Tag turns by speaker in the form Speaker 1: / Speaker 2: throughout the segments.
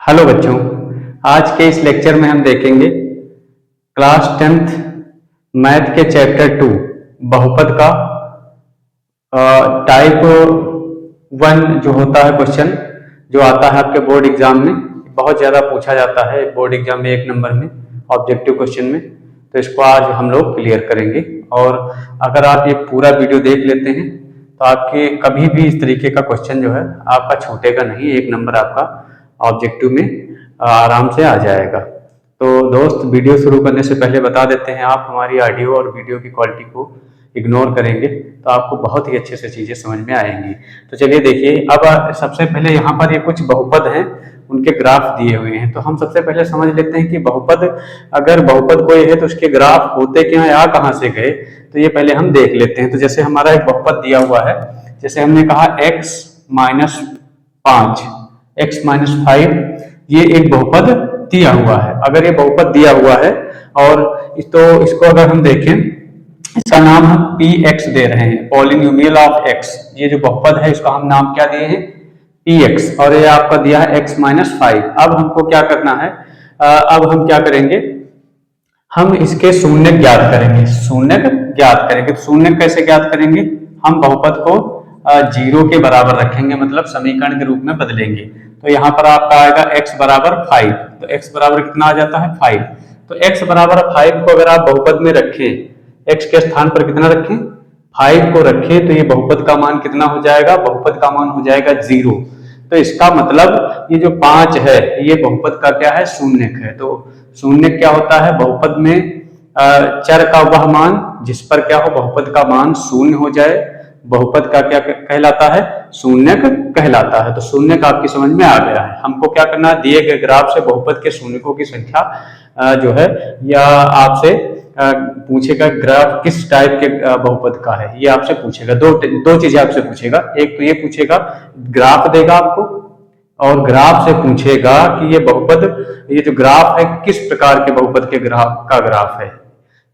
Speaker 1: Hello बच्चों, आज के इस लेक्चर में हम देखेंगे क्लास 10th मैथ के चैप्टर 2 बहुपद का टाइप 1 जो होता है क्वेश्चन जो आता है आपके बोर्ड एग्जाम में। बहुत ज़्यादा पूछा जाता है बोर्ड एग्जाम में 1 नंबर में ऑब्जेक्टिव क्वेश्चन में। तो इसको आज हम लोग क्लियर करेंगे और अगर आप ये पूरा वीडियो देख लेते हैं तो आपके कभी भी इस तरीके का क्वेश्चन जो है आपका छूटेगा नहीं। 1 नंबर आपका ऑब्जेक्टिव में आराम से आ जाएगा। तो दोस्त, वीडियो शुरू करने से पहले बता देते हैं, आप हमारी ऑडियो और वीडियो की क्वालिटी को इग्नोर करेंगे तो आपको बहुत ही अच्छे से चीज़ें समझ में आएंगी। तो चलिए देखिए, अब सबसे पहले यहाँ पर ये कुछ बहुपद हैं, उनके ग्राफ दिए हुए हैं। तो हम सबसे पहले समझ लेते हैं कि बहुपद, अगर बहुपद कोई है तो उसके ग्राफ होते क्या हैं, आ कहाँ से गए, तो ये पहले हम देख लेते हैं। तो जैसे हमारा एक बहुपद दिया हुआ है, जैसे हमने कहा x माइनस 5, x माइनस 5, ये एक बहुपद दिया हुआ है। अगर ये बहुपद दिया हुआ है और तो इसको अगर हम देखें, इसका नाम हम px दे रहे हैं, पॉलिनोमियल ऑफ x। ये जो बहुपद है इसका हम नाम क्या दिए हैं, px, और ये आपका दिया है x माइनस 5। अब हमको क्या करना है, अब हम क्या करेंगे, हम इसके शून्य ज्ञात करेंगे। शून्य ज्ञात करेंगे तो शून्य कैसे ज्ञात करेंगे, हम बहुपद को 0 के बराबर रखेंगे, मतलब समीकरण के रूप में बदलेंगे। तो यहाँ पर आपका आएगा x बराबर 5, तो x बराबर कितना आ जाता है 5। तो x बराबर 5 को अगर आप बहुपद में रखें, x के स्थान पर कितना रखें, 5 को रखें, तो ये बहुपद का मान कितना हो जाएगा, बहुपद का मान हो जाएगा 0। तो इसका मतलब ये जो 5 है ये बहुपद का क्या है, शून्यक है। तो शून्यक क्या होता है, बहुपद में चर का वह मान जिस पर क्या हो, बहुपद का मान शून्य हो जाए, बहुपद का क्या कहलाता है, शून्यक कहलाता है। तो शून्यक आपकी समझ में आ गया है। हमको क्या करना है, दिए गए ग्राफ से बहुपद के शून्यकों की संख्या जो है, या आपसे पूछेगा ग्राफ किस टाइप के बहुपद का है, ये आपसे पूछेगा। दो चीजें आपसे पूछेगा, एक तो ये पूछेगा, ग्राफ देगा आपको, और ग्राफ से पूछेगा कि ये बहुपद, ये जो ग्राफ है किस प्रकार के बहुपद के ग्राफ है,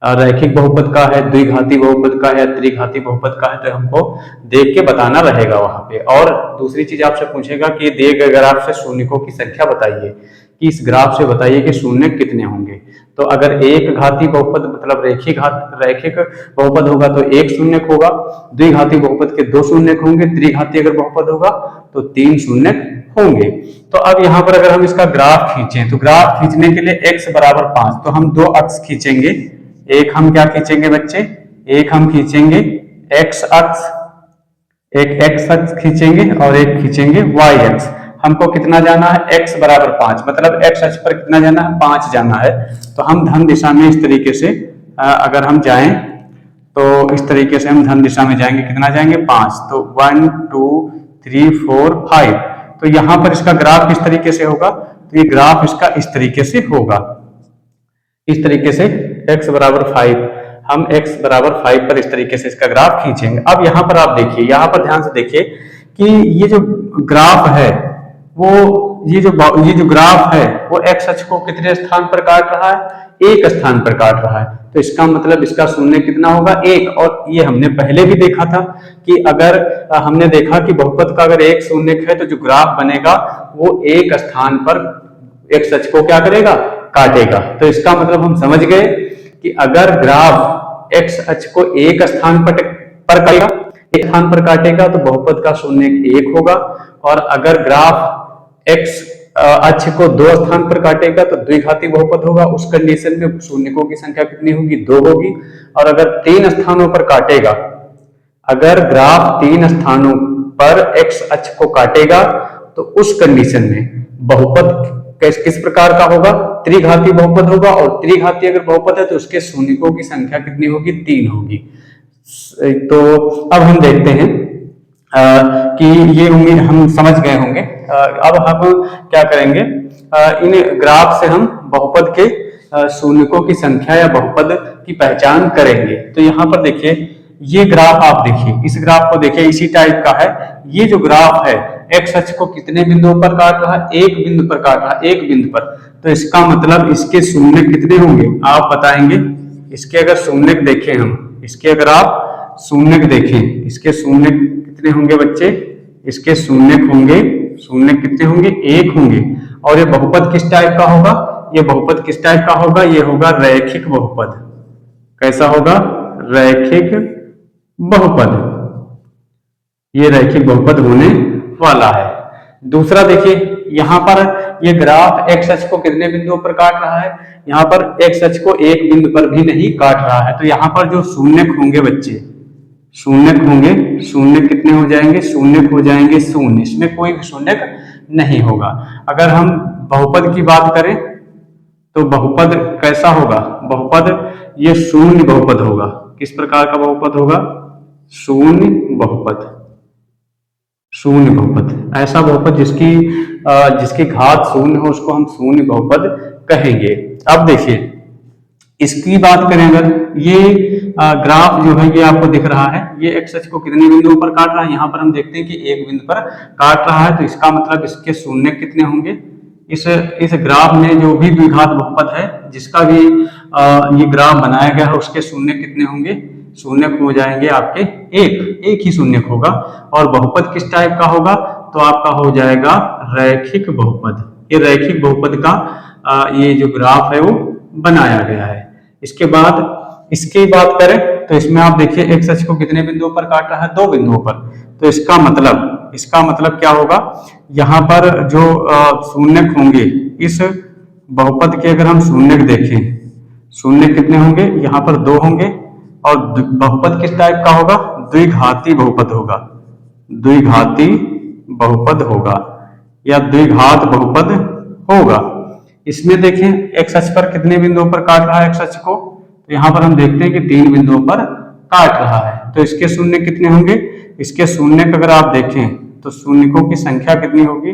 Speaker 1: रैखिक बहुपद का है, द्विघाती बहुपद का है, त्रिघाती बहुपद का है। तो हमको देख के बताना रहेगा वहां पे। और दूसरी चीज आपसे पूछेगा कि दिए गए ग्राफ से शून्यकों की संख्या बताइए, कि इस ग्राफ से बताइए कि शून्य कितने होंगे। तो अगर एक घाती बहुपद मतलब रैखिक बहुपद होगा तो 1 शून्यक होगा, द्विघाती बहुपद के 2 शून्यक होंगे, त्रिघाती अगर बहुपद होगा तो 3 शून्यक होंगे। तो अब यहाँ पर अगर हम इसका ग्राफ खींचें, तो ग्राफ खींचने के लिए x बराबर 5, तो हम 2 अक्ष खींचेंगे। एक हम क्या खींचेंगे बच्चे, एक हम खींचेंगे x अक्ष, एक x अक्ष खींचेंगे और एक खींचेंगे y अक्ष। हमको कितना जाना है, x बराबर 5, मतलब x अक्ष पर कितना जाना है, 5 जाना है। तो हम धन दिशा में इस तरीके से अगर हम जाएं, तो इस तरीके से हम धन दिशा में जाएंगे, कितना जाएंगे, 5। तो 1 2 3 4 5। तो यहाँ पर इसका ग्राफ किस तरीके से होगा, तो ये ग्राफ इसका इस तरीके से होगा, इस तरीके से x बराबर 5, हम x बराबर 5 पर इस तरीके से इसका ग्राफ खींचेंगे। अब यहाँ पर आप देखिए, यहाँ पर ध्यान से देखिए कि ये जो ग्राफ है वो ये जो ग्राफ है वो x अक्ष को कितने स्थान पर काट रहा है, 1 स्थान पर काट रहा है। तो इसका मतलब इसका शून्य कितना होगा, 1। और ये हमने पहले भी देखा था कि अगर हमने देखा कि बहुपद का अगर 1 शून्यक है तो जो ग्राफ बनेगा वो 1 स्थान पर x अक्ष को क्या करेगा, काटेगा। तो इसका मतलब हम समझ गए कि अगर ग्राफ x अक्ष को 1 स्थान पर काटेगा, 1 स्थान पर काटेगा तो बहुपद का शून्यक 1 होगा। और अगर ग्राफ x अक्ष को 2 स्थान पर काटेगा तो द्विघाती बहुपद होगा। उस कंडीशन में शून्यकों की संख्या कितनी होगी, 2 होगी। और अगर 3 स्थानों पर काटेगा, अगर ग्राफ 3 स्थानों पर x अक्ष को काटेगा तो उस कंडीशन में बहुपद किस प्रकार का होगा, त्रिघाती बहुपद होगा। और त्रिघाती अगर बहुपद है तो उसके शून्यकों की संख्या कितनी होगी, 3 होगी। तो अब हम देखते हैं कि ये उम्मीद हम समझ गए होंगे। अब हम क्या करेंगे, इन ग्राफ से हम बहुपद के शून्यकों की संख्या या बहुपद की पहचान करेंगे। तो यहाँ पर देखिए, ये ग्राफ आप देखिए, इस ग्राफ को देखिए, इसी टाइप का है। ये जो ग्राफ है x अक्ष को कितने बिंदुओं पर काट रहा है, 1 बिंदु पर काट रहा है, 1 बिंदु पर। तो इसका मतलब इसके शून्य कितने होंगे, आप बताएंगे। इसके अगर शून्य देखें हम, इसके अगर आप शून्य देखें, इसके शून्य कितने होंगे बच्चे, इसके शून्य होंगे, शून्य कितने होंगे, 1 होंगे। और ये बहुपद किस टाइप का होगा, ये बहुपद किस टाइप का होगा, ये होगा रैखिक बहुपद। कैसा होगा, रैखिक बहुपद, ये रैखिक बहुपद होने वाला है। दूसरा देखिए यहाँ पर ये ग्राफ एक्स अक्ष को कितने बिंदुओं पर काट रहा है, यहाँ पर एक्स अक्ष को एक बिंदु पर भी नहीं काट रहा है। तो यहाँ पर जो शून्यक होंगे बच्चे, शून्यक होंगे, शून्य कितने हो जाएंगे, शून्यक हो जाएंगे शून्य, इसमें कोई भी शून्यक नहीं होगा। अगर हम बहुपद की बात करें तो बहुपद कैसा होगा, बहुपद ये शून्य बहुपद होगा। किस प्रकार का बहुपद होगा, शून्य बहुपद, शून्य बहुपद, ऐसा बहुपद जिसकी घात शून्य हो उसको हम शून्य बहुपद कहेंगे। अब देखिए इसकी बात करें, अगर ये ग्राफ जो है ये आपको दिख रहा है, ये एक्स अक्ष को कितने बिंदुओं पर काट रहा है, यहाँ पर हम देखते हैं कि एक बिंदु पर काट रहा है। तो इसका मतलब इसके शून्य कितने होंगे, इस ग्राफ में जो भी द्विघात बहुपद है जिसका भी ये ग्राफ बनाया गया है उसके शून्य कितने होंगे, शून्य हो जाएंगे आपके एक ही शून्य होगा। और बहुपद किस टाइप का होगा, तो आपका हो जाएगा रैखिक बहुपद। ये रैखिक बहुपद का ये जो ग्राफ है वो बनाया गया है। इसके बाद इसकी बात करें तो इसमें आप देखिए एक्स अक्ष को कितने बिंदुओं पर काट रहा है, 2 बिंदुओं पर। तो इसका मतलब क्या होगा, यहाँ पर जो शून्यक होंगे इस बहुपद के, अगर हम शून्यक देखें, शून्य कितने होंगे, यहाँ पर 2 होंगे। और बहुपद किस टाइप का होगा, द्विघाती बहुपद होगा, द्विघाती बहुपद होगा या द्विघात बहुपद होगा। इसमें देखें एक्स अक्ष पर कितने बिंदुओं पर काट रहा है एक्स अक्ष को, तो यहाँ पर हम देखते हैं कि 3 बिंदुओं पर काट रहा है। तो इसके शून्य कितने होंगे, इसके शून्य का अगर आप देखें तो शून्यकों की संख्या कितनी होगी,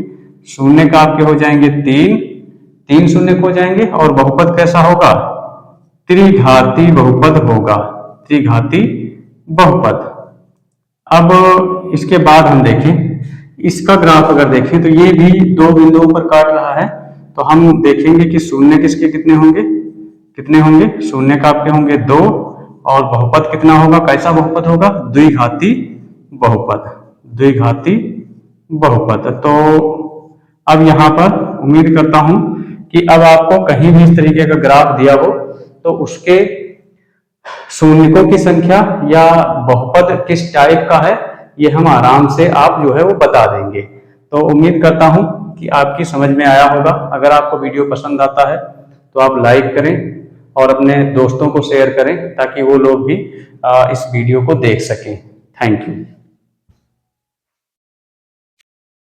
Speaker 1: शून्य का आपके हो जाएंगे 3 शून्य हो जाएंगे। और बहुपद कैसा होगा, त्रिघाती बहुपद होगा, त्रिघाती बहुपद। अब इसके बाद हम देखें इसका ग्राफ अगर देखें तो ये भी 2 बिंदुओं पर काट रहा है। तो हम देखेंगे कि शून्य किसके कितने होंगे, शून्य का आपके होंगे 2। और बहुपद कितना होगा, कैसा बहुपद होगा, द्विघाती बहुपद, द्विघाती बहुपद। तो अब यहाँ पर उम्मीद करता हूं कि अब आपको कहीं भी इस तरीके का ग्राफ दिया हो तो उसके शून्यकों की संख्या या बहुपद किस टाइप का है ये हम आराम से आप जो है वो बता देंगे। तो उम्मीद करता हूं कि आपकी समझ में आया होगा। अगर आपको वीडियो पसंद आता है तो आप लाइक करें और अपने दोस्तों को शेयर करें ताकि वो लोग भी इस वीडियो को देख सकें। Thank you.